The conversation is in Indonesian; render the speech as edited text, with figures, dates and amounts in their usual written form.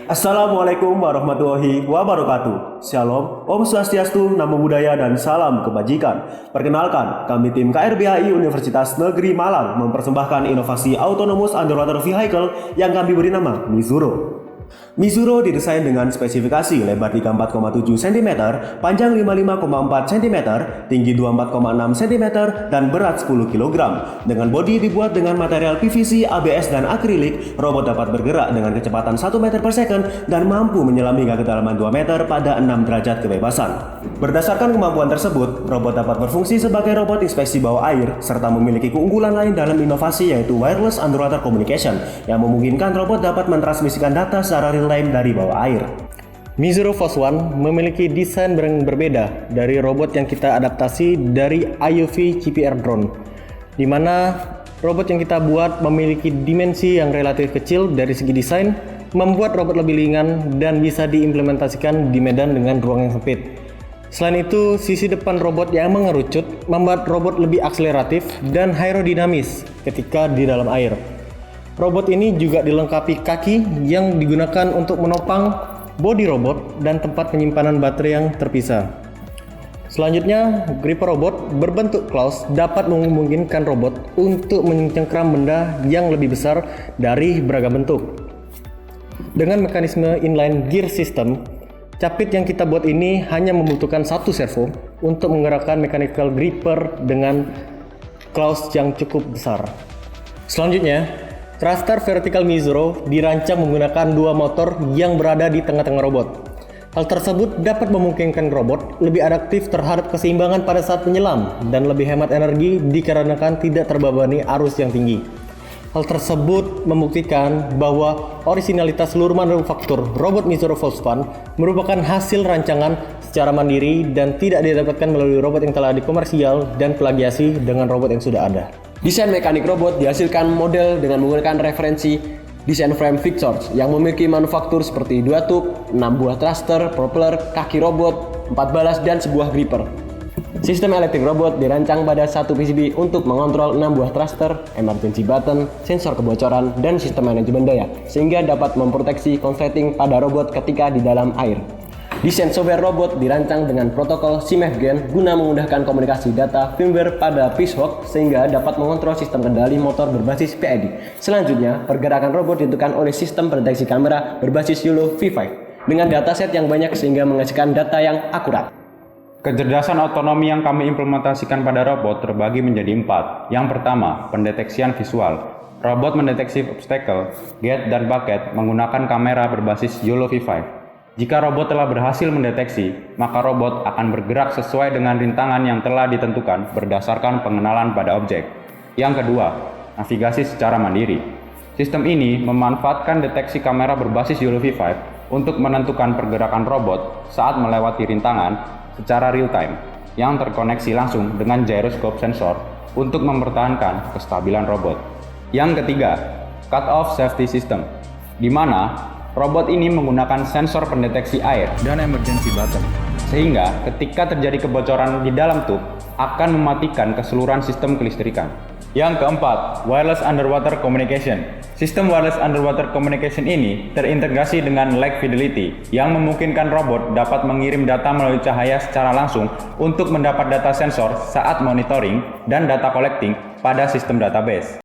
Assalamualaikum warahmatullahi wabarakatuh. Shalom, Om Swastiastu, Namo Buddhaya, dan salam kebajikan. Perkenalkan, kami tim KRBHI Universitas Negeri Malang mempersembahkan inovasi autonomous underwater vehicle yang kami beri nama Mizuro. Mizuro didesain dengan spesifikasi lebar 34,7 cm, panjang 55,4 cm, tinggi 24,6 cm, dan berat 10 kg. Dengan bodi dibuat dengan material PVC, ABS, dan akrilik, robot dapat bergerak dengan kecepatan 1 meter per second dan mampu menyelam hingga kedalaman 2 meter pada 6 derajat kebebasan. Berdasarkan kemampuan tersebut, robot dapat berfungsi sebagai robot inspeksi bawah air, serta memiliki keunggulan lain dalam inovasi yaitu wireless underwater communication, yang memungkinkan robot dapat mentransmisikan data secara real time dari bawah air. Mizuro Force One memiliki desain yang berbeda dari robot yang kita adaptasi dari IUV CPR drone, di mana robot yang kita buat memiliki dimensi yang relatif kecil dari segi desain, membuat robot lebih ringan dan bisa diimplementasikan di medan dengan ruang yang sempit. Selain itu, sisi depan robot yang mengerucut membuat robot lebih akseleratif dan aerodinamis ketika di dalam air. Robot ini juga dilengkapi kaki yang digunakan untuk menopang bodi robot dan tempat penyimpanan baterai yang terpisah. Selanjutnya, gripper robot berbentuk claws dapat memungkinkan robot untuk mencengkram benda yang lebih besar dari beragam bentuk. Dengan mekanisme inline gear system, capit yang kita buat ini hanya membutuhkan satu servo untuk menggerakkan mechanical gripper dengan claws yang cukup besar. Selanjutnya, thruster vertical Mizuro dirancang menggunakan dua motor yang berada di tengah-tengah robot. Hal tersebut dapat memungkinkan robot lebih adaptif terhadap keseimbangan pada saat menyelam dan lebih hemat energi dikarenakan tidak terbebani arus yang tinggi. Hal tersebut membuktikan bahwa orisinalitas seluruh manufaktur robot Mizuro Force One merupakan hasil rancangan secara mandiri dan tidak didapatkan melalui robot yang telah dikomersial dan plagiasi dengan robot yang sudah ada. Desain mekanik robot dihasilkan model dengan menggunakan referensi desain frame fixtures yang memiliki manufaktur seperti 2 tube, 6 buah thruster, propeller, kaki robot, 4 balas, dan sebuah gripper. Sistem elektrik robot dirancang pada satu PCB untuk mengontrol 6 buah thruster, emergency button, sensor kebocoran, dan sistem manajemen daya, sehingga dapat memproteksi konsleting pada robot ketika di dalam air. Desain software robot dirancang dengan protokol CMFGen guna memudahkan komunikasi data firmware pada fishhook sehingga dapat mengontrol sistem kendali motor berbasis PID. Selanjutnya, pergerakan robot ditentukan oleh sistem pendeteksi kamera berbasis YOLO V5 dengan dataset yang banyak sehingga menghasilkan data yang akurat. Kecerdasan otonomi yang kami implementasikan pada robot terbagi menjadi 4. Yang pertama, pendeteksian visual. Robot mendeteksi obstacle, gate, dan bucket menggunakan kamera berbasis YOLO V5. Jika robot telah berhasil mendeteksi, maka robot akan bergerak sesuai dengan rintangan yang telah ditentukan berdasarkan pengenalan pada objek. Yang kedua, navigasi secara mandiri. Sistem ini memanfaatkan deteksi kamera berbasis YOLO V5 untuk menentukan pergerakan robot saat melewati rintangan secara real time yang terkoneksi langsung dengan gyroscope sensor untuk mempertahankan kestabilan robot. Yang ketiga, cut-off safety system, di mana robot ini menggunakan sensor pendeteksi air dan emergency button, sehingga ketika terjadi kebocoran di dalam tub akan mematikan keseluruhan sistem kelistrikan. Yang keempat, wireless underwater communication. Sistem wireless underwater communication ini terintegrasi dengan lag fidelity yang memungkinkan robot dapat mengirim data melalui cahaya secara langsung untuk mendapat data sensor saat monitoring dan data collecting pada sistem database.